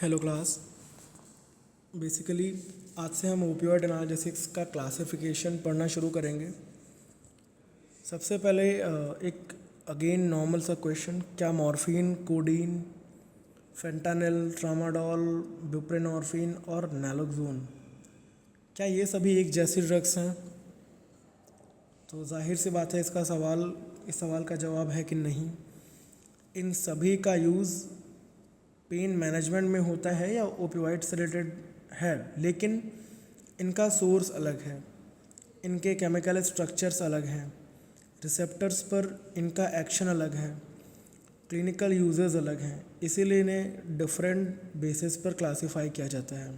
Hello class. Basically आज से हम ओपियोइड एनालिसिस का क्लासिफिकेशन पढ़ना शुरू करेंगे। सबसे पहले एक अगेन नॉर्मल सा क्वेश्चन, क्या morphine, codeine, fentanyl, tramadol, buprenorphine और नैलोक्सोन, क्या ये सभी एक जैसी ड्रग्स हैं? तो जाहिर सी बात है इस सवाल का जवाब है कि नहीं। इन सभी का यूज़ पेन मैनेजमेंट में होता है या ओपियोइड से रिलेटेड है, लेकिन इनका सोर्स अलग है, इनके केमिकल स्ट्रक्चर्स अलग हैं, रिसेप्टर्स पर इनका एक्शन अलग है, क्लिनिकल यूजेस अलग हैं, इसीलिए इन्हें डिफरेंट बेसिस पर क्लासिफाई किया जाता है।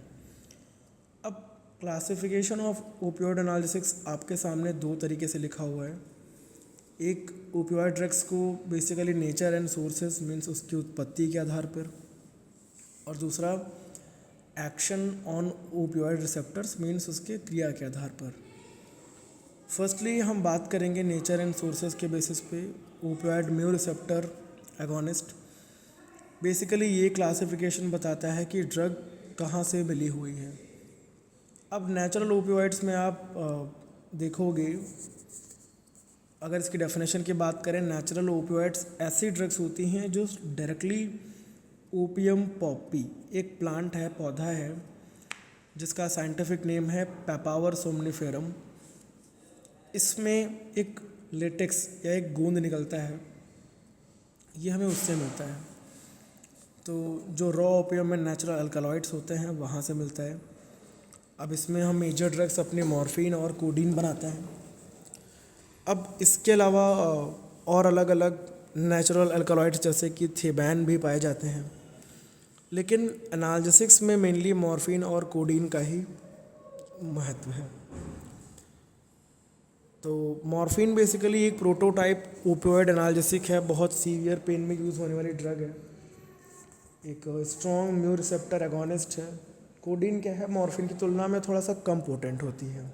अब क्लासिफिकेशन ऑफ ओपियोइड एनालिसिस आपके सामने दो तरीके से लिखा हुआ है। एक, ओपियोइड ड्रग्स को basically nature and sources means उसकी उत्पत्ति के आधार पर, और दूसरा action on opioid receptors means उसके क्रिया के आधार पर। फर्स्टली हम बात करेंगे नेचर एंड सोर्सेज के बेसिस पे। Opioid mu receptor agonist, basically ये क्लासिफिकेशन बताता है कि ड्रग कहाँ से मिली हुई है। अब नेचुरल ओपियोइड्स में आप देखोगे, अगर इसकी डेफिनेशन की बात करें, नेचुरल ओपियोइड्स ऐसी ड्रग्स होती हैं जो डायरेक्टली ओपियम पॉपी, एक प्लांट है, पौधा है, जिसका साइंटिफिक नेम है पेपावर सोमनिफेरम। इसमें एक लेटेक्स या एक गोंद निकलता है, ये हमें उससे मिलता है। तो जो रॉ ओपियम में नेचुरल अल्कलॉइड्स होते हैं वहाँ से मिलता है। अब इसमें हम मेजर ड्रग्स अपने मॉर्फिन और कोडीन बनाते हैं। अब इसके अलावा और अलग अलग नेचुरल अल्कलॉइड्स जैसे कि थेबैन भी पाए जाते हैं, लेकिन एनालिसिस में मेनली मॉर्फिन और कोडीन का ही महत्व है। तो मॉर्फिन बेसिकली एक प्रोटोटाइप ओपियोइड एनाल्जेसिक है, बहुत सीवियर पेन में यूज़ होने वाली ड्रग है, एक स्ट्रॉन्ग म्यू रिसेप्टर एगोनिस्ट है। कोडीन क्या है, मॉर्फिन की तुलना में थोड़ा सा कम पोटेंट होती है,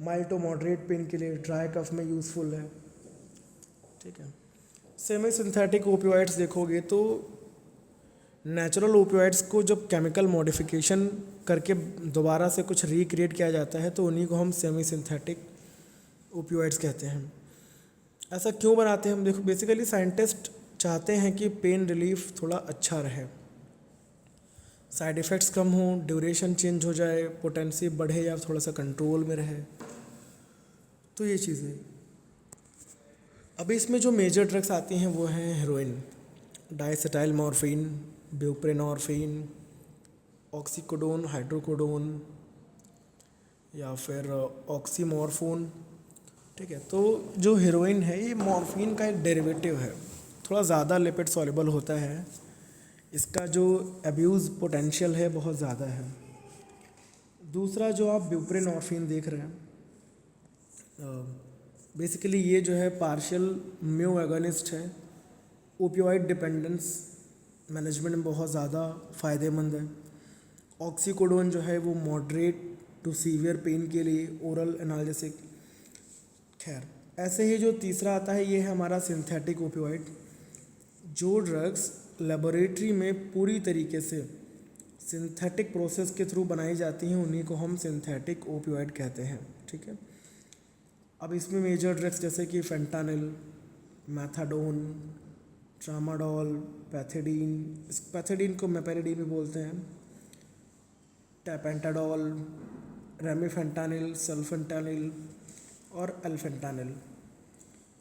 माइल्ड टू मॉडरेट पेन के लिए, ड्राई कफ में यूज़फुल है। ठीक है। सेमी सिंथेटिक ओपियोइड्स देखोगे तो नेचुरल ओपियोइड्स को जब केमिकल मॉडिफिकेशन करके दोबारा से कुछ रिक्रिएट किया जाता है तो उन्हीं को हम सेमी सिंथेटिक ओपियोइड्स कहते हैं। ऐसा क्यों बनाते हैं हम? देखो, बेसिकली साइंटिस्ट चाहते हैं कि पेन रिलीफ थोड़ा अच्छा रहे, साइड इफ़ेक्ट्स कम हों, ड्यूरेशन चेंज हो जाए, पोटेंसी बढ़े या थोड़ा सा कंट्रोल में रहे, तो ये चीज़ें। अभी इसमें जो मेजर ड्रग्स आती हैं वो हैं हेरोइन, डाइसेटाइल मॉर्फिन, ब्यूप्रेनॉर्फिन, ऑक्सीकोडोन, हाइड्रोकोडोन या फिर ऑक्सीमॉर्फोन। ठीक है। तो जो हेरोइन है ये मॉर्फिन का एक डेरिवेटिव है, थोड़ा ज़्यादा लिपिड सॉल्युबल होता है, इसका जो अब्यूज़ पोटेंशियल है बहुत ज़्यादा है। दूसरा जो आप ब्यूप्रेनॉर्फिन देख रहे हैं, बेसिकली ये जो है पार्शियल म्यू एगोनिस्ट है, ओपियोइड डिपेंडेंस मैनेजमेंट में बहुत ज़्यादा फ़ायदेमंद है। ऑक्सीकोडोन जो है वो मॉडरेट टू सीवियर पेन के लिए ओरल एनाल्जेसिक। खैर, ऐसे ही जो तीसरा आता है ये है हमारा सिंथेटिक ओपियोइड। जो ड्रग्स लेबोरेटरी में पूरी तरीके से सिंथेटिक प्रोसेस के थ्रू बनाई जाती हैं उन्हीं को हम सिंथेटिक ओपियोइड कहते हैं। ठीक है। अब इसमें मेजर ड्रग्स जैसे कि फेंटानिल, मैथाडोन, ट्रामाडोल, पैथिडीन, इस पैथिडीन को मेपेरिडीन भी बोलते हैं, टैपेंटाडोल, रेमिफेंटानिल, सल्फेंटानिल और एल्फेंटानिल।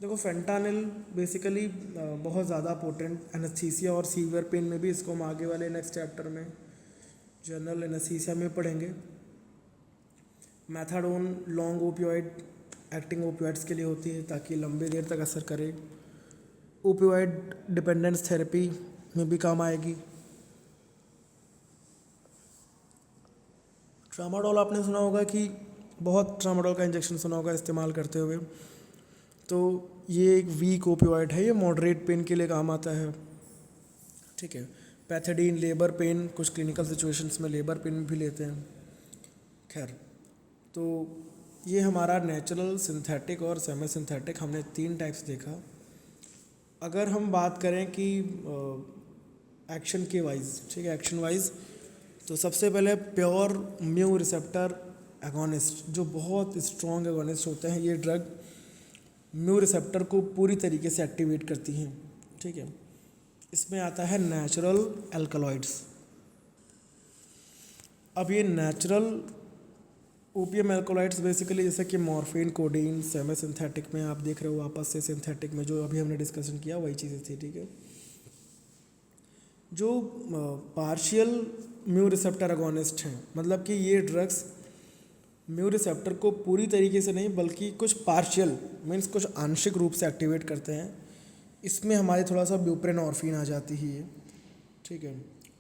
देखो, फेंटानिल बेसिकली बहुत ज़्यादा पोटेंट एनेस्थीसिया और सीवियर पेन में भी, इसको हम आगे वाले नेक्स्ट चैप्टर में जनरल एनेस्थीसिया में पढ़ेंगे। मैथाडोन लॉन्ग ओपियोइड एक्टिंग ओपियोइड्स के लिए होती है ताकि लंबी देर तक असर करे, ओपियोइड डिपेंडेंस थेरेपी में भी काम आएगी। ट्रामाडोल आपने सुना होगा कि बहुत ट्रामाडोल का इंजेक्शन सुना होगा इस्तेमाल करते हुए। तो ये एक वीक ओपियोइड है, ये मॉडरेट पेन के लिए काम आता है। ठीक है। पैथिडीन लेबर पेन, कुछ क्लिनिकल सिचुएशंस में लेबर पेन भी लेते हैं। खैर, तो ये हमारा नेचुरल, सिंथेटिक और सेमी सिंथेटिक, हमने 3 टाइप्स देखा। अगर हम बात करें कि एक्शन के वाइज, ठीक है, एक्शन वाइज। तो सबसे पहले प्योर म्यू रिसेप्टर एगोनिस्ट, जो बहुत स्ट्रॉन्ग एगोनिस्ट होते हैं, ये ड्रग म्यू रिसेप्टर को पूरी तरीके से एक्टिवेट करती हैं, ठीक है। इसमें आता है नेचुरल एल्कलॉइड्स। अब ये नेचुरल ओपीएम एल्कोलाइड्स बेसिकली जैसे कि मॉर्फिन, कोडीन, सेमी सिंथेटिक में आप देख रहे हो, वापस से सिंथेटिक में जो अभी हमने डिस्कशन किया वही चीज़ें थी, ठीक है। जो पार्शियल म्यू रिसेप्टर एगोनिस्ट हैं, मतलब कि ये ड्रग्स म्यू रिसेप्टर को पूरी तरीके से नहीं बल्कि कुछ पार्शियल मीन्स कुछ आंशिक रूप से एक्टिवेट करते हैं। इसमें हमारे थोड़ा सा ब्यूप्रेनॉर्फिन आ जाती है, ठीक है,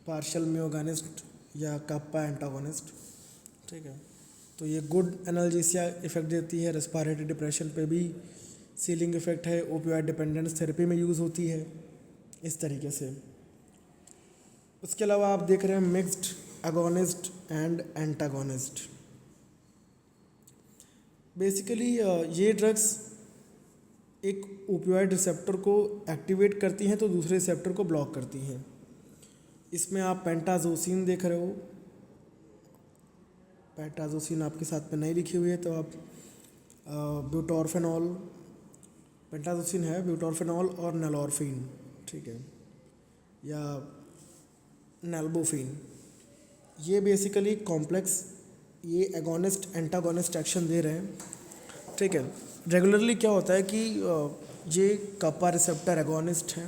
पार्शियल म्यू एगोनिस्ट या कप्पा एंटागोनिस्ट, ठीक है। तो ये गुड एनाल्जेसिया इफेक्ट देती है, रेस्पिरेटरी डिप्रेशन पे भी सीलिंग इफेक्ट है, ओपियोइड डिपेंडेंस थेरेपी में यूज़ होती है, इस तरीके से। उसके अलावा आप देख रहे हैं mixed agonist and antagonist. Basically ये ड्रग्स एक ओपियोइड रिसेप्टर को एक्टिवेट करती हैं तो दूसरे रिसेप्टर को ब्लॉक करती हैं। इसमें आप पेंटाजोसिन देख रहे हो, पेंटाजोसिन आपके साथ में नहीं लिखी हुई है तो आप ब्यूटॉर्फेनॉल, पेंटाजोसिन है, ब्यूटॉर्फेनॉल और नैलोरफिन, ठीक है, या नैल्बोफिन। ये बेसिकली कॉम्प्लेक्स ये एगोनिस्ट एंटागोनिस्ट एक्शन दे रहे हैं, ठीक है। रेगुलरली क्या होता है कि ये कप्पा रिसेप्टर एगोनिस्ट है,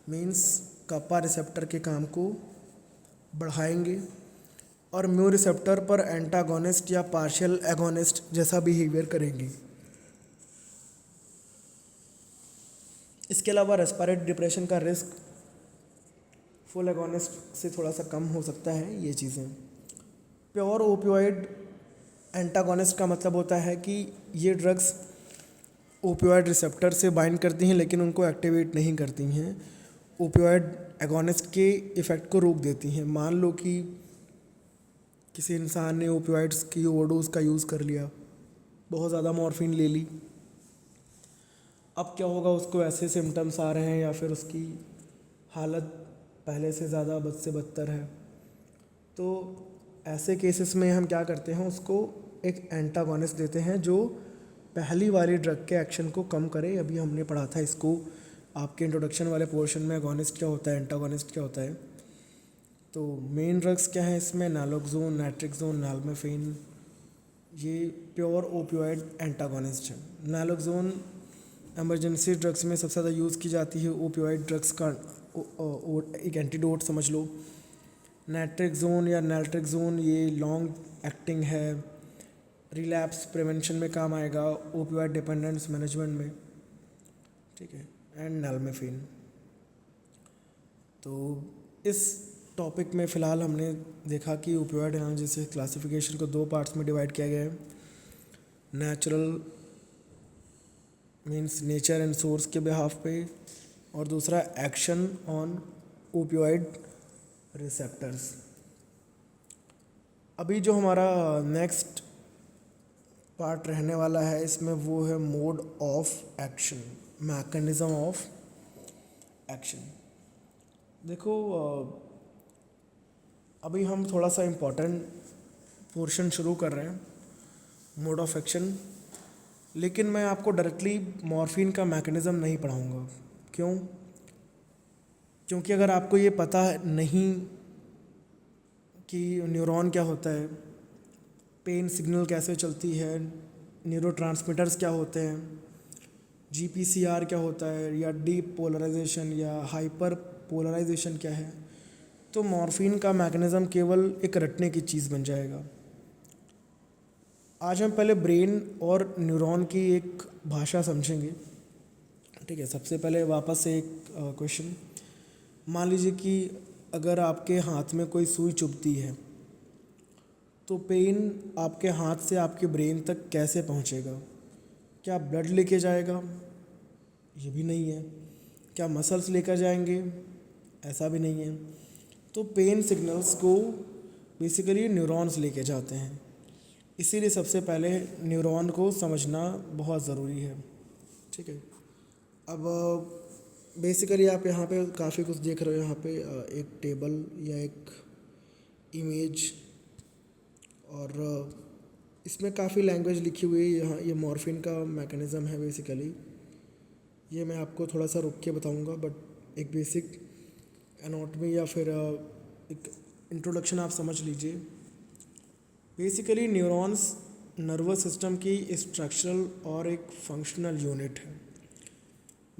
मींस कप्पा रिसेप्टर के काम को बढ़ाएंगे और म्यू रिसेप्टर पर एंटागोनिस्ट या पार्शियल एगोनिस्ट जैसा बिहेवियर करेंगी। इसके अलावा रेस्पिरेटरी डिप्रेशन का रिस्क फुल एगोनिस्ट से थोड़ा सा कम हो सकता है। ये चीज़ें प्योर ओपियोइड एंटागोनिस्ट का मतलब होता है कि ये ड्रग्स ओपियोइड रिसेप्टर से बाइंड करती हैं लेकिन उनको एक्टिवेट नहीं करती हैं, ओपियोइड एगोनिस्ट के इफ़ेक्ट को रोक देती हैं। मान लो कि किसी इंसान ने ओपियोइड्स की ओवरडोज का यूज़ कर लिया, बहुत ज़्यादा मॉर्फिन ले ली, अब क्या होगा, उसको ऐसे सिम्टम्स आ रहे हैं या फिर उसकी हालत पहले से ज़्यादा बद से बदतर है, तो ऐसे केसेस में हम क्या करते हैं, उसको एक एंटागोनिस्ट देते हैं जो पहली वाली ड्रग के एक्शन को कम करे। अभी हमने पढ़ा था इसको आपके इंट्रोडक्शन वाले पोर्शन में, एगोनिस्ट क्या होता है, एंटागोनिस्ट क्या होता है। तो मेन ड्रग्स क्या हैं इसमें, नालोक्सोन, नाइट्रिक्सोन, नैल्मेफिन, ये प्योर ओपियोइड एंटागोनिस्ट हैं। नालोक्सोन इमरजेंसी ड्रग्स में सबसे ज़्यादा यूज़ की जाती है, ओपियोइड ड्रग्स का एक एंटीडोट समझ लो। नाइट्रिक्सोन या नैल्ट्रिक्सोन ये लॉन्ग एक्टिंग है, रिलैप्स प्रिवेंशन में काम आएगा, ओपियोइड डिपेंडेंस मैनेजमेंट में, ठीक है, एंड नैल्मेफिन। तो इस टॉपिक में फ़िलहाल हमने देखा कि ओपियोइड एनालिसिस क्लासिफिकेशन को दो पार्ट्स में डिवाइड किया गया है, natural means nature and source के बिहाफ पे, और दूसरा एक्शन ऑन ओपियोइड रिसेप्टर्स। अभी जो हमारा नेक्स्ट पार्ट रहने वाला है इसमें वो है mode of action, mechanism of action. देखो अभी हम थोड़ा सा इम्पोर्टेंट पोर्शन शुरू कर रहे हैं, मोड ऑफ एक्शन, लेकिन मैं आपको डायरेक्टली मॉर्फिन का मैकेनिज़्म नहीं पढ़ाऊँगा। क्यों? क्योंकि अगर आपको ये पता नहीं कि न्यूरॉन क्या होता है, पेन सिग्नल कैसे चलती है, न्यूरोट्रांसमीटर्स क्या होते हैं, जीपीसीआर क्या होता है, या डीप पोलराइजेशन या हाइपर पोलराइजेशन क्या है, तो मॉर्फिन का मैकेनिज़्म केवल एक रटने की चीज़ बन जाएगा। आज हम पहले ब्रेन और न्यूरॉन की एक भाषा समझेंगे, ठीक है। सबसे पहले वापस से एक क्वेश्चन, मान लीजिए कि अगर आपके हाथ में कोई सुई चुभती है तो पेन आपके हाथ से आपके ब्रेन तक कैसे पहुंचेगा? क्या ब्लड लेके जाएगा? ये भी नहीं है। क्या मसल्स लेकर जाएंगे? ऐसा भी नहीं है। तो पेन सिग्नल्स को बेसिकली न्यूरॉन्स लेके जाते हैं, इसीलिए सबसे पहले न्यूरॉन को समझना बहुत ज़रूरी है, ठीक है। अब बेसिकली आप यहाँ पे काफ़ी कुछ देख रहे हो। यहाँ पे एक टेबल या एक इमेज, और इसमें काफ़ी लैंग्वेज लिखी हुई है। यहाँ ये मॉर्फिन का मैकेनिज़्म है बेसिकली। ये मैं आपको थोड़ा सा रुक के बताऊँगा, बट एक बेसिक एनाटॉमी या फिर एक इंट्रोडक्शन आप समझ लीजिए। बेसिकली न्यूरॉन्स नर्वस सिस्टम की स्ट्रक्चरल और एक फंक्शनल यूनिट है।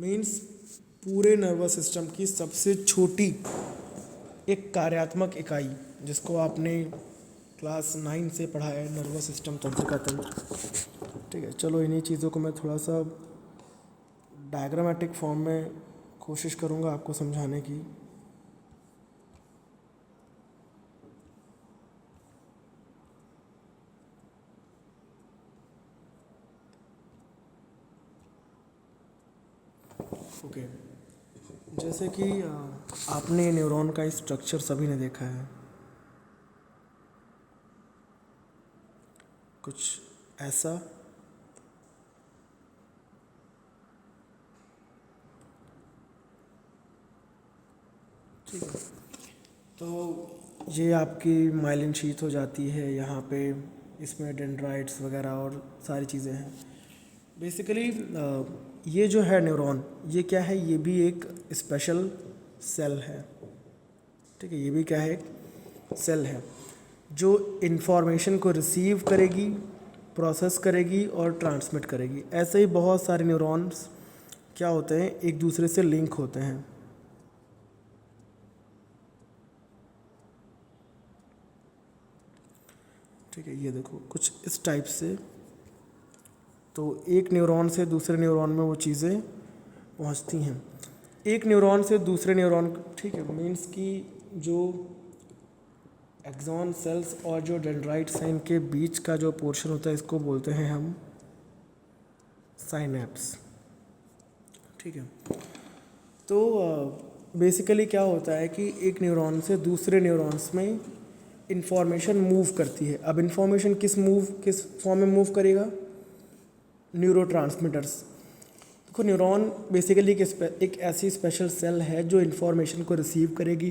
मीन्स पूरे नर्वस सिस्टम की सबसे छोटी एक कार्यात्मक इकाई, जिसको आपने क्लास 9 से पढ़ा है, नर्वस सिस्टम तंत्रिका तंत्र। ठीक है, चलो इन्हीं चीज़ों को मैं थोड़ा सा डायग्रामेटिक फॉर्म में कोशिश करूँगा आपको समझाने की। ओके, जैसे कि आपने न्यूरॉन का स्ट्रक्चर सभी ने देखा है, कुछ ऐसा। ठीक है, तो ये आपकी माइलिन शीथ हो जाती है। यहाँ पे इसमें डेंड्राइट्स वगैरह और सारी चीज़ें हैं। बेसिकली ये जो है न्यूरॉन, ये क्या है, ये भी एक स्पेशल सेल है। ठीक है, ये भी क्या है, एक सेल है जो इन्फॉर्मेशन को रिसीव करेगी, प्रोसेस करेगी और ट्रांसमिट करेगी। ऐसे ही बहुत सारे न्यूरॉन्स क्या होते हैं, एक दूसरे से लिंक होते हैं। ठीक है, ये देखो कुछ इस टाइप से। तो एक न्यूरॉन से दूसरे न्यूरॉन में वो चीज़ें पहुंचती हैं। एक न्यूरॉन से दूसरे न्यूरॉन, ठीक है, मीन्स कि जो एक्सॉन सेल्स और जो डेंड्राइट्स हैं, इनके बीच का जो पोर्शन होता है, इसको बोलते हैं हम साइनैप्स। ठीक है, तो बेसिकली क्या होता है कि एक न्यूरॉन से दूसरे न्यूरॉन्स में इंफॉर्मेशन मूव करती है। अब इंफॉर्मेशन किस फॉर्म में मूव करेगा, न्यूरोट्रांसमीटर्स। देखो, न्यूरॉन बेसिकली एक ऐसी स्पेशल सेल है जो इंफॉर्मेशन को रिसीव करेगी,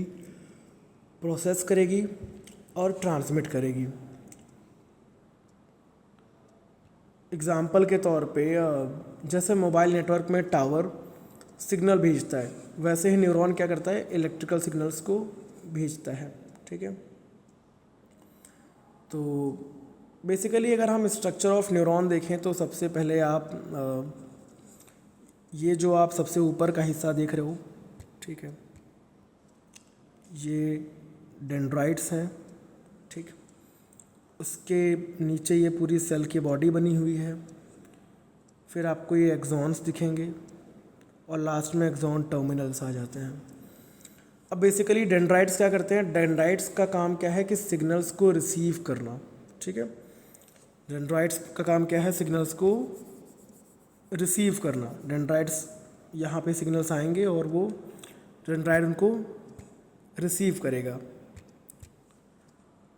प्रोसेस करेगी और ट्रांसमिट करेगी। एग्ज़ाम्पल के तौर पे जैसे मोबाइल नेटवर्क में टावर सिग्नल भेजता है, वैसे ही न्यूरॉन क्या करता है, इलेक्ट्रिकल सिग्नल्स को भेजता है। ठीक है, तो बेसिकली अगर हम स्ट्रक्चर ऑफ न्यूरॉन देखें तो सबसे पहले आप ये जो आप सबसे ऊपर का हिस्सा देख रहे हो, ठीक है, ये डेंड्राइट्स हैं। ठीक, उसके नीचे ये पूरी सेल की बॉडी बनी हुई है। फिर आपको ये एक्सॉन्स दिखेंगे और लास्ट में एक्सॉन टर्मिनल्स आ जाते हैं। अब बेसिकली डेंड्राइट्स क्या करते हैं, डेंड्राइट्स का काम क्या है कि सिग्नल्स को रिसीव करना। ठीक है, डेंड्राइट्स का काम क्या है, सिग्नल्स को रिसीव करना। डेंड्राइट्स यहाँ पे सिग्नल्स आएंगे और वो डेंड्राइट उनको रिसीव करेगा।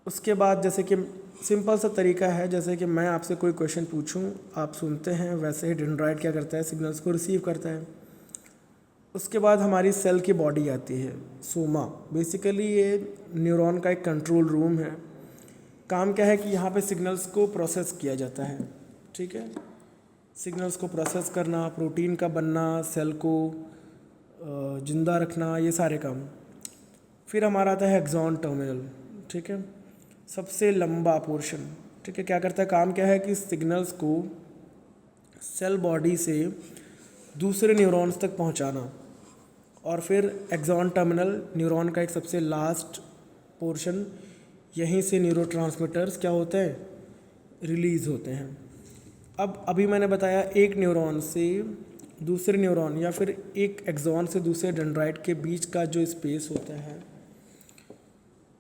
उसके बाद जैसे कि सिंपल सा तरीका है, जैसे कि मैं आपसे कोई क्वेश्चन पूछूं, आप सुनते हैं, वैसे ही डेंड्राइट क्या करता है, सिग्नल्स को रिसीव करता है। उसके बाद हमारी सेल की बॉडी आती है, सोमा। बेसिकली ये न्यूरॉन का एक कंट्रोल रूम है। काम क्या है कि यहाँ पे सिग्नल्स को प्रोसेस किया जाता है। ठीक है, सिग्नल्स को प्रोसेस करना, प्रोटीन का बनना, सेल को जिंदा रखना, ये सारे काम। फिर हमारा आता है एक्सॉन टर्मिनल। ठीक है, सबसे लंबा पोर्शन। ठीक है, क्या करता है, काम क्या है कि सिग्नल्स को सेल बॉडी से दूसरे न्यूरॉन्स तक पहुंचाना। और फिर एक्सॉन टर्मिनल न्यूरॉन का एक सबसे लास्ट पोर्शन, यहीं से न्यूरोट्रांसमीटर्स क्या होते हैं, रिलीज़ होते हैं। अब अभी मैंने बताया एक न्यूरॉन से दूसरे न्यूरॉन या फिर एक एक्सॉन से दूसरे डेंड्राइट के बीच का जो स्पेस होता है,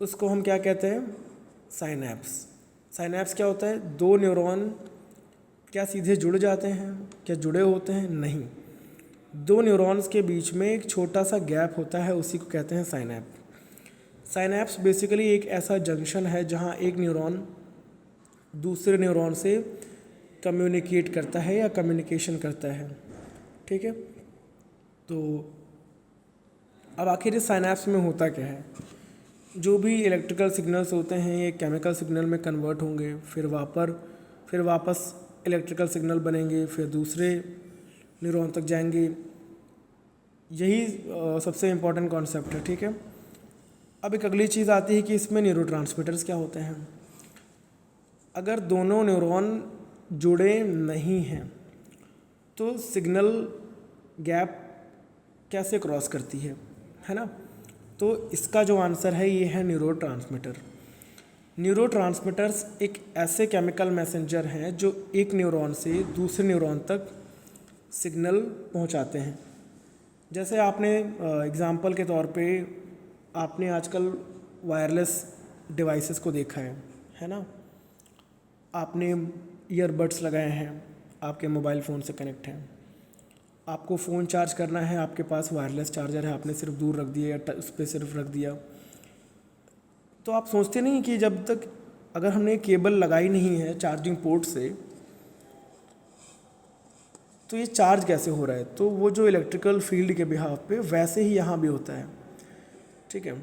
उसको हम क्या कहते हैं, साइनैप्स। साइनैप्स क्या होता है, दो न्यूरॉन क्या सीधे जुड़ जाते हैं, क्या जुड़े होते हैं, नहीं। दो न्यूरॉन्स के बीच में एक छोटा सा गैप होता है, उसी को कहते हैं साइनैप। साइनैप्स बेसिकली एक ऐसा जंक्शन है जहाँ एक न्यूरॉन दूसरे न्यूरॉन से कम्युनिकेट करता है या कम्युनिकेशन करता है। ठीक है, तो अब आखिर इस साइनैप्स में होता क्या है? जो भी इलेक्ट्रिकल सिग्नल्स होते हैं ये केमिकल सिग्नल में कन्वर्ट होंगे, फिर वापस इलेक्ट्रिकल सिग्नल बनेंगे, फिर दूसरे न्यूरॉन तक जाएंगे। यही सबसे इम्पोर्टेंट कॉन्सेप्ट है, ठीक है। अब एक अगली चीज़ आती है कि इसमें न्यूरोट्रांसमीटर्स क्या होते हैं। अगर दोनों न्यूरॉन जुड़े नहीं हैं तो सिग्नल गैप कैसे क्रॉस करती है ना। तो इसका जो आंसर है ये है न्यूरोट्रांसमीटर। न्यूरोट्रांसमीटर्स एक ऐसे केमिकल मैसेंजर हैं जो एक न्यूरॉन से दूसरे न्यूरॉन तक सिग्नल पहुंचाते हैं। जैसे आपने एग्जांपल के तौर पे आपने आजकल वायरलेस डिवाइसेस को देखा है ना। आपने ईयरबड्स लगाए हैं, आपके मोबाइल फ़ोन से कनेक्ट हैं, आपको फ़ोन चार्ज करना है, आपके पास वायरलेस चार्जर है, आपने सिर्फ दूर रख दिया या उस पर सिर्फ रख दिया। तो आप सोचते नहीं कि जब तक अगर हमने केबल लगाई नहीं है चार्जिंग पोर्ट से तो ये चार्ज कैसे हो रहा है। तो वो जो इलेक्ट्रिकल फील्ड के बिहाफ पे वैसे ही यहाँ भी होता है, ठीक है।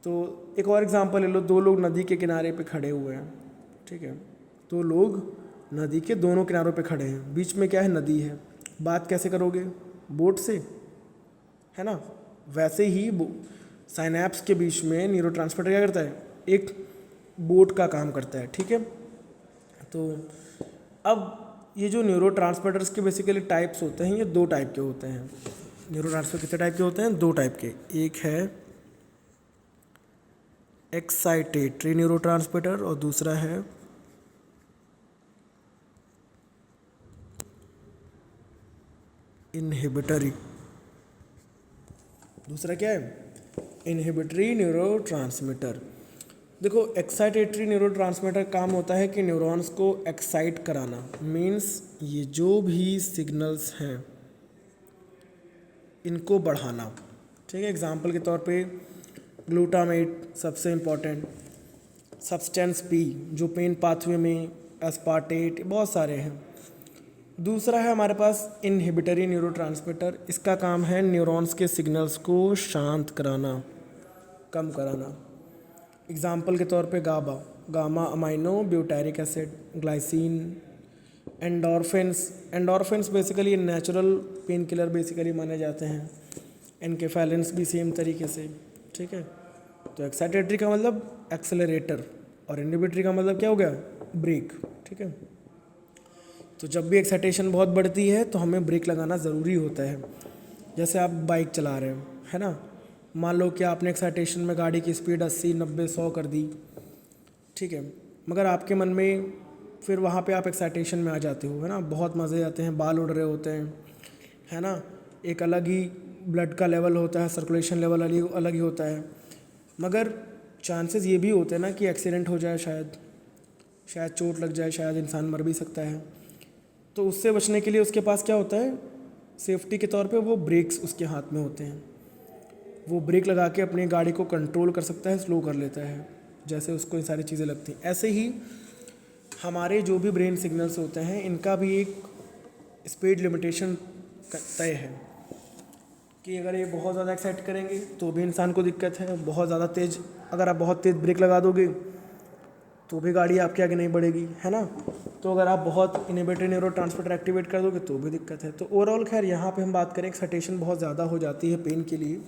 तो एक और एग्जांपल ले लो, दो लोग नदी के किनारे पे खड़े हुए हैं, ठीक है। दो लोग नदी के दोनों किनारों पे खड़े हैं, बीच में क्या है, नदी है। बात कैसे करोगे, बोट से, है ना। वैसे ही साइनैप्स के बीच में न्यूरोट्रांसमीटर क्या करता है, एक बोट का काम करता है, ठीक है। तो अब ये जो न्यूरोट्रांसमीटर्स के बेसिकली टाइप्स होते हैं, ये दो टाइप के होते हैं। न्यूरोट्रांसमीटर कितने टाइप के होते हैं, दो टाइप के। एक है एक्साइटेटरी न्यूरोट्रांसमीटर और दूसरा है इनहिबिटरी। दूसरा क्या है, इनहिबिटरी न्यूरोट्रांसमीटर। देखो एक्साइटेटरी न्यूरोट्रांसमीटर काम होता है कि न्यूरॉन्स को एक्साइट कराना, मीन्स ये जो भी सिग्नल्स हैं इनको बढ़ाना, ठीक है। एग्जांपल के तौर पे ग्लूटामेट सबसे इम्पॉर्टेंट, सब्सटेंस पी जो पेन पाथवे में, एस्पार्टेट, बहुत सारे हैं। दूसरा है हमारे पास इनहिबिटरी न्यूरोट्रांसमीटर। इसका काम है न्यूरॉन्स के सिग्नल्स को शांत कराना, कम कराना। एग्जाम्पल के तौर पे gamma amino butyric acid, glycine, endorphins basically natural pain killer basically माने जाते हैं। एनकेफेलिन्स भी सेम तरीके से, ठीक है। तो एक्साइटेटरी का मतलब एक्सेलरेटर और इनहिबिटरी का मतलब क्या हो गया, ब्रेक, ठीक है। तो जब भी एक्साइटेशन बहुत बढ़ती है तो हमें ब्रेक लगाना ज़रूरी होता है। जैसे आप बाइक चला रहे हो, है ना, मान लो कि आपने एक्साइटेशन में गाड़ी की स्पीड 80, 90, 100 कर दी, ठीक है। मगर आपके मन में फिर वहाँ पे आप एक्साइटेशन में आ जाते हो, है ना, बहुत मज़े आते हैं, बाल उड़ रहे होते हैं, है ना, एक अलग ही ब्लड का लेवल होता है, सर्कुलेशन लेवल अलग ही होता है। मगर चांसेस ये भी होते हैं ना कि एक्सीडेंट हो जाए, शायद चोट लग जाए, शायद इंसान मर भी सकता है। तो उससे बचने के लिए उसके पास क्या होता है, सेफ्टी के तौर पे वो ब्रेक्स उसके हाथ में होते हैं। वो ब्रेक लगा के अपनी गाड़ी को कंट्रोल कर सकता है, स्लो कर लेता है, जैसे उसको ये सारी चीज़ें लगती हैं। ऐसे ही हमारे जो भी ब्रेन सिग्नल्स होते हैं इनका भी एक स्पीड लिमिटेशन तय है कि अगर ये बहुत ज़्यादा एक्साइट करेंगे तो भी इंसान को दिक्कत है, बहुत ज़्यादा तेज़, अगर आप बहुत तेज़ ब्रेक लगा दोगे तो भी गाड़ी आपके आगे नहीं बढ़ेगी, है ना। तो अगर आप बहुत इनहिबिटरी न्यूरोट्रांसमीटर एक्टिवेट कर दोगे तो भी दिक्कत है। तो ओवरऑल खैर यहाँ पे हम बात करें, एक्साइटेशन बहुत ज़्यादा हो जाती है पेन के लिए,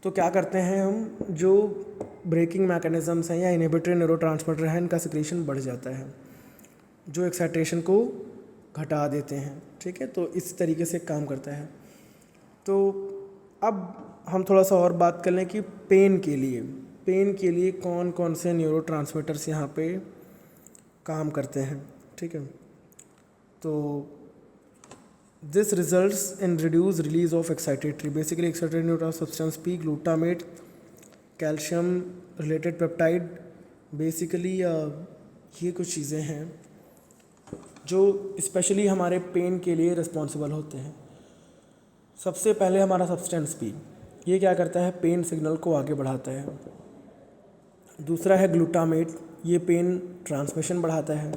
तो क्या करते हैं हम, जो ब्रेकिंग मैकेनिज़म्स हैं या इनहिबिटरी न्यूरोट्रांसमीटर हैं इनका सिक्रीशन बढ़ जाता है जो एक्साइटेशन को घटा देते हैं, ठीक है। तो इस तरीके से काम करता है। तो अब हम थोड़ा सा और बात कर लें कि पेन के लिए कौन कौन से न्यूरोट्रांसमीटर्स यहाँ पे काम करते हैं, ठीक है। तो this results in reduce release of excitatory, basically excitatory neurotransmitter substance P, glutamate, calcium related peptide, basically ये कुछ चीज़ें हैं जो स्पेशली हमारे पेन के लिए रिस्पॉन्सिबल होते हैं। सबसे पहले हमारा सब्सटेंस पी, ये क्या करता है, पेन सिग्नल को आगे बढ़ाता है। दूसरा है ग्लूटामेट, ये पेन ट्रांसमिशन बढ़ाता है।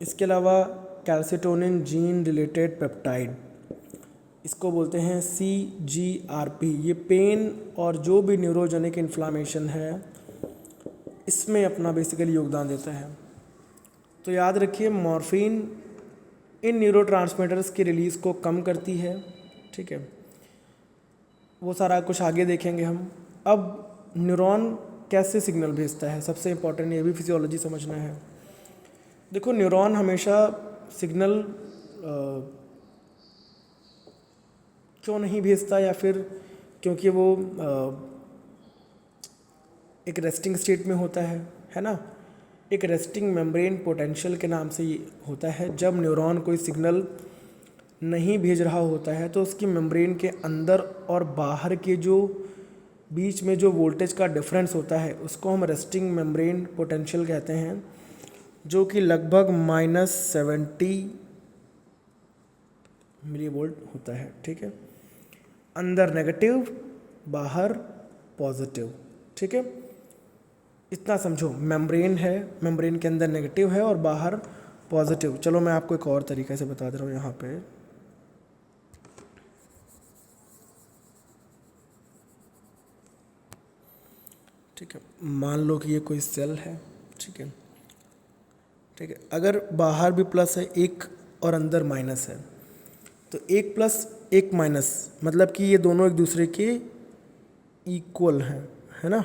इसके अलावा कैल्सिटोनिन जीन रिलेटेड पेप्टाइड, इसको बोलते हैं CGRP। ये पेन और जो भी न्यूरोजेनिक इन्फ्लामेशन है इसमें अपना बेसिकली योगदान देता है। तो याद रखिए मॉर्फिन इन न्यूरोट्रांसमीटर्स की रिलीज़ को कम करती है, ठीक है। वो सारा कुछ आगे देखेंगे हम। अब न्यूरॉन कैसे सिग्नल भेजता है, सबसे इम्पोर्टेंट ये भी फिजियोलॉजी समझना है। देखो न्यूरॉन हमेशा सिग्नल क्यों नहीं भेजता, या फिर क्योंकि वो एक रेस्टिंग स्टेट में होता है ना। एक रेस्टिंग मेम्ब्रेन पोटेंशियल के नाम से ये होता है। जब न्यूरॉन कोई सिग्नल नहीं भेज रहा होता है तो उसकी मेम्ब्रेन के अंदर और बाहर के जो बीच में जो वोल्टेज का डिफरेंस होता है उसको हम रेस्टिंग मेम्ब्रेन पोटेंशियल कहते हैं, जो कि लगभग -70 मिलीवोल्ट होता है, ठीक है। अंदर नेगेटिव, बाहर पॉजिटिव, ठीक है। इतना समझो, मेम्ब्रेन है, मेम्ब्रेन के अंदर नेगेटिव है और बाहर पॉजिटिव। चलो मैं आपको एक और तरीके से बता दे रहा हूँ यहाँ पे। ठीक है, मान लो कि ये कोई सेल है, ठीक है, ठीक है। अगर बाहर भी प्लस है एक और अंदर माइनस है, तो एक प्लस एक माइनस मतलब कि ये दोनों एक दूसरे के इक्वल हैं, है ना।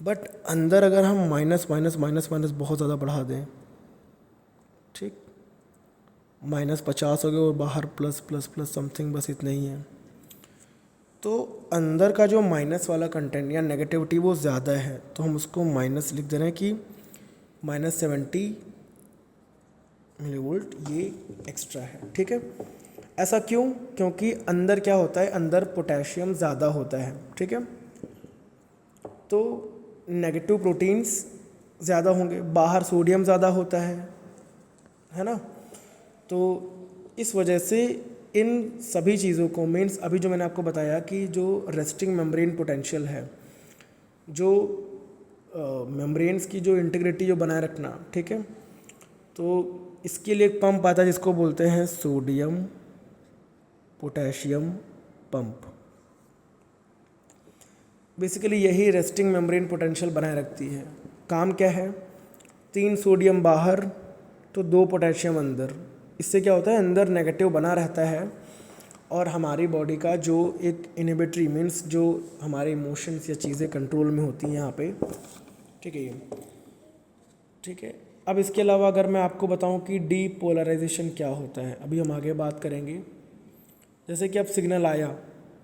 बट अंदर अगर हम माइनस माइनस माइनस माइनस बहुत ज़्यादा बढ़ा दें, ठीक, -50 हो गए और बाहर प्लस प्लस प्लस समथिंग, बस इतना ही है, तो अंदर का जो माइनस वाला कंटेंट या नेगेटिविटी वो ज़्यादा है, तो हम उसको माइनस लिख दे रहे हैं कि -70 मिलीवोल्ट ये एक्स्ट्रा है, ठीक है। ऐसा क्यों? क्योंकि अंदर क्या होता है, अंदर पोटेशियम ज़्यादा होता है, ठीक है। तो नेगेटिव प्रोटीन्स ज़्यादा होंगे, बाहर सोडियम ज़्यादा होता है ना। तो इस वजह से इन सभी चीज़ों को, मीन्स अभी जो मैंने आपको बताया कि जो रेस्टिंग मेम्ब्रेन पोटेंशियल है, जो मेम्ब्रेन्स की जो इंटीग्रिटी जो बनाए रखना, ठीक है, तो इसके लिए एक पंप आता है जिसको बोलते हैं सोडियम पोटेशियम पंप। बेसिकली यही रेस्टिंग मेम्ब्रेन पोटेंशियल बनाए रखती है। काम क्या है, 3 सोडियम बाहर तो 2 पोटेशियम अंदर। इससे क्या होता है, अंदर नेगेटिव बना रहता है और हमारी बॉडी का जो एक इनहिबिटरी मीन्स जो हमारे इमोशंस या चीज़ें कंट्रोल में होती हैं यहाँ पे, ठीक है, ये ठीक है। अब इसके अलावा अगर मैं आपको बताऊं कि डीपोलराइजेशन क्या होता है, अभी हम आगे बात करेंगे। जैसे कि अब सिग्नल आया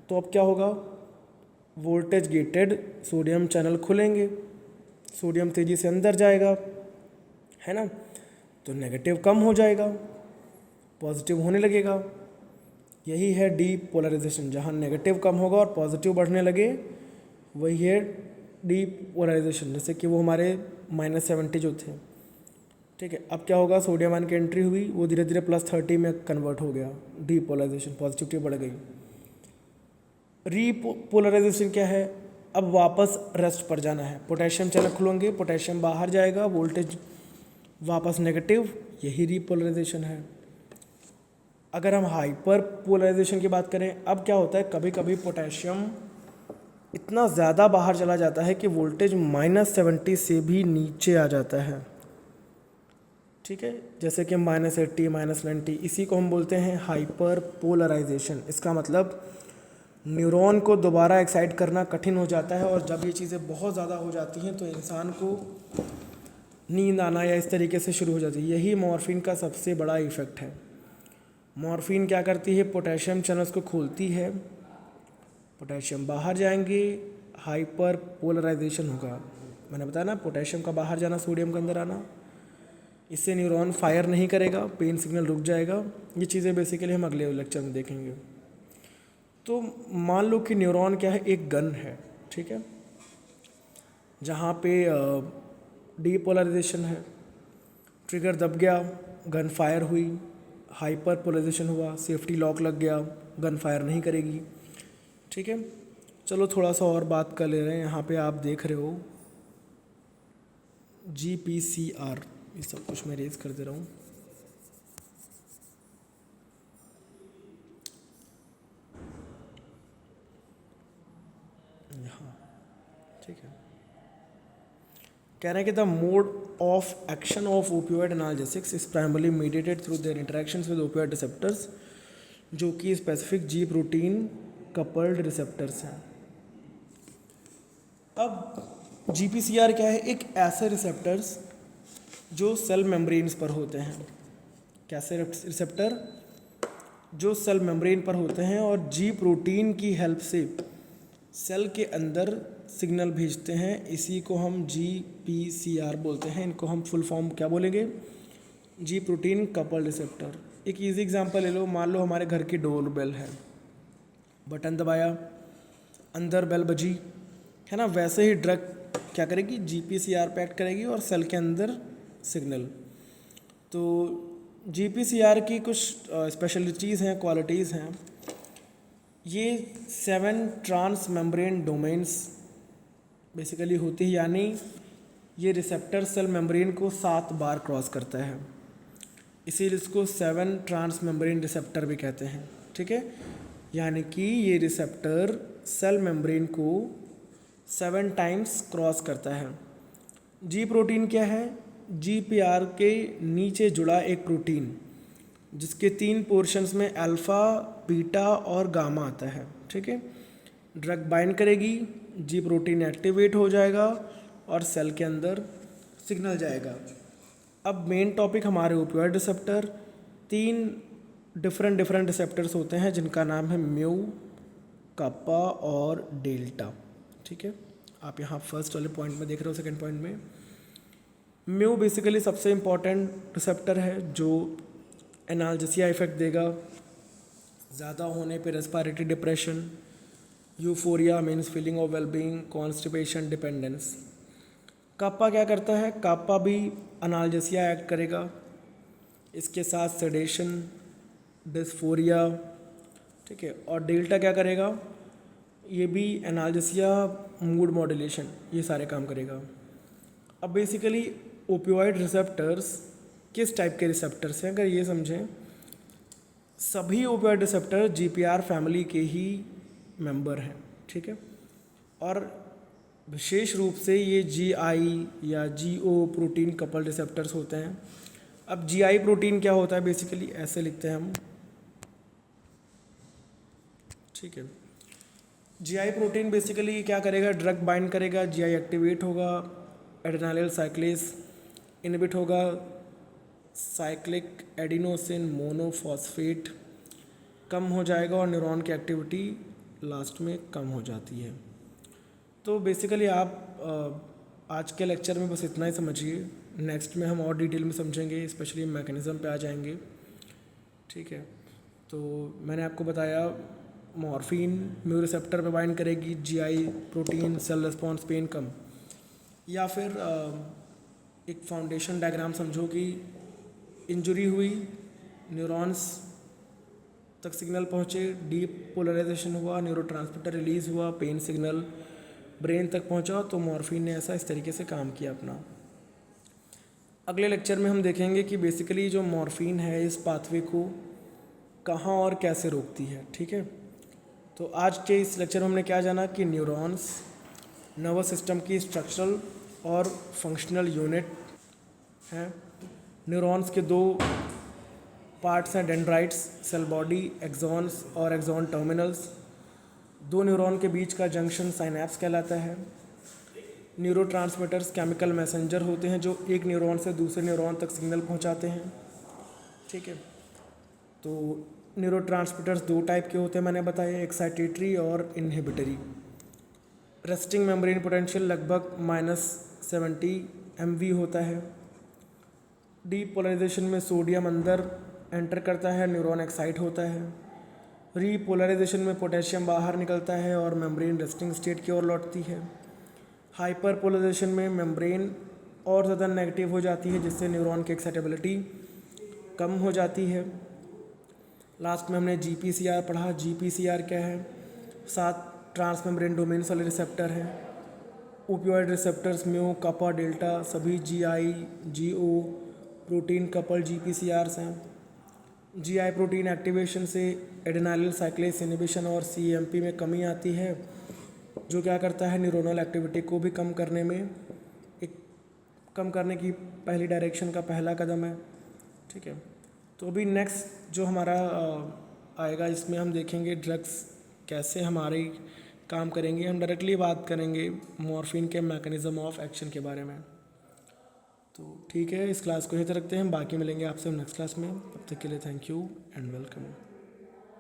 तो अब क्या होगा, वोल्टेज गेटेड सोडियम चैनल खुलेंगे, सोडियम तेज़ी से अंदर जाएगा, है ना, तो नेगेटिव कम हो जाएगा, पॉजिटिव होने लगेगा। यही है डीपोलराइजेशन, जहाँ नेगेटिव कम होगा और पॉजिटिव बढ़ने लगे, वही है डीपोलराइजेशन। जैसे कि वो हमारे -70 जो थे, ठीक है। अब क्या होगा, सोडियम आयन की एंट्री हुई, वो धीरे धीरे +30 में कन्वर्ट हो गया, डीपोलराइजेशन, पॉजिटिविटी बढ़ गई। रीपोलराइजेशन क्या है, अब वापस रेस्ट पर जाना है, पोटेशियम चैनल खुलेंगे, पोटेशियम बाहर जाएगा, वोल्टेज वापस नेगेटिव, यही रीपोलराइजेशन है। अगर हम हाइपर पोलराइजेशन की बात करें, अब क्या होता है, कभी कभी पोटेशियम इतना ज़्यादा बाहर चला जाता है कि वोल्टेज -70 से भी नीचे आ जाता है, ठीक है, जैसे कि -80 -90, इसी को हम बोलते हैं हाइपर पोलराइजेशन। इसका मतलब न्यूरॉन को दोबारा एक्साइट करना कठिन हो जाता है, और जब ये चीज़ें बहुत ज़्यादा हो जाती हैं तो इंसान को नींद आना या इस तरीके से शुरू हो जाती है। यही मॉर्फिन का सबसे बड़ा इफ़ेक्ट है। मॉर्फिन क्या करती है, पोटेशियम चैनल्स को खोलती है, पोटेशियम बाहर जाएंगे, हाइपर पोलराइजेशन होगा। मैंने बताया ना, पोटेशियम का बाहर जाना, सोडियम का अंदर आना, इससे न्यूरॉन फायर नहीं करेगा, पेन सिग्नल रुक जाएगा। ये चीज़ें बेसिकली हम अगले लेक्चर में देखेंगे। तो मान लो कि न्यूरॉन क्या है, एक गन है, ठीक है, जहाँ पे डीपोलराइजेशन है, ट्रिगर दब गया, गन फायर हुई, हाइपर पोलराइजेशन हुआ, सेफ्टी लॉक लग गया, गन फायर नहीं करेगी, ठीक है। चलो थोड़ा सा और बात कर ले रहे हैं। यहाँ पे आप देख रहे हो GPCR, ये सब कुछ मैं रेज कर दे रहा हूँ। ठीक है। कह रहे हैं कि the mode of action of opioid analgesics is primarily mediated through their interactions with opioid receptors, जो कि स्पेसिफिक जी प्रोटीन कपल्ड रिसेप्टर्स हैं। अब जीपीसीआर क्या है? एक ऐसे रिसेप्टर्स जो सेल मेम्ब्रेन्स पर होते हैं। कैसे रिसेप्टर? जो सेल मेम्ब्रेन पर होते हैं और जी प्रोटीन की हेल्प से सेल के अंदर सिग्नल भेजते हैं। इसी को हम जीपीसीआर बोलते हैं। इनको हम फुल फॉर्म क्या बोलेंगे? जी प्रोटीन कपल रिसेप्टर। एक इजी एग्जांपल ले लो, मान लो हमारे घर की डोर बेल है, बटन दबाया, अंदर बेल बजी, है ना। वैसे ही ड्रग क्या करेगी? जीपीसीआर पे एक्ट करेगी और सेल के अंदर सिग्नल। तो जीपीसीआर की कुछ स्पेशलिटीज़ हैं, क्वालिटीज़ हैं। ये 7 ट्रांस मेम्ब्रेन डोमेन्स बेसिकली होती है, यानी ये रिसेप्टर सेल मेम्ब्रेन को 7 बार क्रॉस करता है, इसीलिए इसको 7 ट्रांस मेम्ब्रेन रिसेप्टर भी कहते हैं। ठीक है, यानी कि ये रिसेप्टर सेल मेम्ब्रेन को 7 टाइम्स क्रॉस करता है। जी प्रोटीन क्या है? जीपीआर के नीचे जुड़ा एक प्रोटीन जिसके 3 पोर्शंस में अल्फ़ा, बीटा और गामा आता है। ठीक है, ड्रग बाइंड करेगी, जी प्रोटीन एक्टिवेट हो जाएगा और सेल के अंदर सिग्नल जाएगा। अब मेन टॉपिक हमारे ओपियोइड रिसेप्टर। 3 डिफरेंट रिसेप्टर्स होते हैं जिनका नाम है म्यू, कापा और डेल्टा। ठीक है, आप यहाँ फर्स्ट वाले पॉइंट में देख रहे हो, सेकंड पॉइंट में म्यू बेसिकली सबसे इम्पॉर्टेंट रिसेप्टर है जो एनाल्जेसिया इफेक्ट देगा। ज़्यादा होने पे respiratory depression, euphoria means feeling of wellbeing, constipation, dependence. Kappa क्या करता है? कापा भी एनाल्जेसिया एक्ट करेगा, इसके साथ सेडेशन, डिस्फोरिया। ठीक है, और डेल्टा क्या करेगा? ये भी एनाल्जेसिया, मूड मॉड्यूलेशन, ये सारे काम करेगा। अब बेसिकली ओपियोइड रिसेप्टर्स किस टाइप के रिसेप्टर्स हैं? अगर ये समझें, सभी ओपियोइड रिसेप्टर जीपीआर फैमिली के ही मेंबर हैं। ठीक है, और विशेष रूप से ये जीआई या जीओ प्रोटीन कपल रिसेप्टर्स होते हैं। अब जीआई प्रोटीन क्या होता है? बेसिकली ऐसे लिखते हैं हम। ठीक है, जीआई प्रोटीन बेसिकली क्या करेगा? ड्रग बाइंड करेगा, जीआई एक्टिवेट होगा, एडेनाइल साइक्लेस इनहिबिट होगा, साइक्लिक एडिनोसिन मोनोफॉस्फेट कम हो जाएगा और न्यूरॉन की एक्टिविटी लास्ट में कम हो जाती है। तो बेसिकली आप आज के लेक्चर में बस इतना ही समझिए। नेक्स्ट में हम और डिटेल में समझेंगे, स्पेशली मैकेनिज़्म पे आ जाएंगे। ठीक है, तो मैंने आपको बताया मॉर्फिन म्यू रिसेप्टर पे बाइंड करेगी, GI protein cell response pain कम। या फिर एक फाउंडेशन डायग्राम समझो कि इंजरी हुई, न्यूरॉन्स तक सिग्नल पहुँचे, डीप पोलराइजेशन हुआ, न्यूरोट्रांसमीटर रिलीज़ हुआ, पेन सिग्नल ब्रेन तक पहुँचा, तो मॉर्फिन ने ऐसा इस तरीके से काम किया अपना। अगले लेक्चर में हम देखेंगे कि बेसिकली जो मॉर्फिन है इस पाथवे को कहाँ और कैसे रोकती है। ठीक है, तो आज के इस लेक्चर में हमने क्या जाना कि न्यूरॉन्स नर्वस सिस्टम की स्ट्रक्चरल और फंक्शनल यूनिट हैं। न्यूरॉन्स के 2 पार्ट्स हैं, डेंड्राइट्स, सेल बॉडी, एक्सॉन्स और एक्सॉन टर्मिनल्स। 2 न्यूरॉन के बीच का जंक्शन साइनैप्स कहलाता है। न्यूरोट्रांसमीटर्स केमिकल मैसेंजर होते हैं जो एक न्यूरॉन से दूसरे न्यूरॉन तक सिग्नल पहुंचाते हैं। ठीक है, तो न्यूरोट्रांसमीटर्स 2 टाइप के होते हैं मैंने बताया, एक्साइटेटरी और इनहिबिटरी। रेस्टिंग मेम्ब्रेन पोटेंशियल लगभग -70 MV होता है। डीपोलराइजेशन में सोडियम अंदर एंटर करता है, न्यूरॉन एक्साइट होता है। रीपोलराइजेशन में पोटेशियम बाहर निकलता है और मेम्ब्रेन रेस्टिंग स्टेट की ओर लौटती है। हाइपरपोलराइजेशन में मेम्ब्रेन और ज़्यादा नेगेटिव हो जाती है जिससे न्यूरॉन की एक्साइटेबिलिटी कम हो जाती है। लास्ट में हमने जीपीसीआर पढ़ा। जीपीसीआर क्या है? 7 ट्रांस मेम्ब्रेन डोमेन्स वाले रिसेप्टर हैं। ओपियोइड रिसेप्टर्स म्यू, कापा, डेल्टा सभी जीआई, जीओ प्रोटीन कपल जीपीसीआर्स हैं। जीआई प्रोटीन एक्टिवेशन से एडेनाइल साइक्लेस इनहिबिशन और सीएमपी में कमी आती है, जो क्या करता है न्यूरोनल एक्टिविटी को भी कम करने में एक कम करने की पहली डायरेक्शन का पहला कदम है। ठीक है, तो अभी नेक्स्ट जो हमारा आएगा इसमें हम देखेंगे ड्रग्स कैसे हमारी काम करेंगे। हम डायरेक्टली बात करेंगे मॉर्फिन के मैकेनिज़्म ऑफ एक्शन के बारे में। तो ठीक है, इस क्लास को यहीं तक रखते हैं, हम बाकी मिलेंगे आपसे नेक्स्ट क्लास में। तब तक के लिए थैंक यू एंड वेलकम।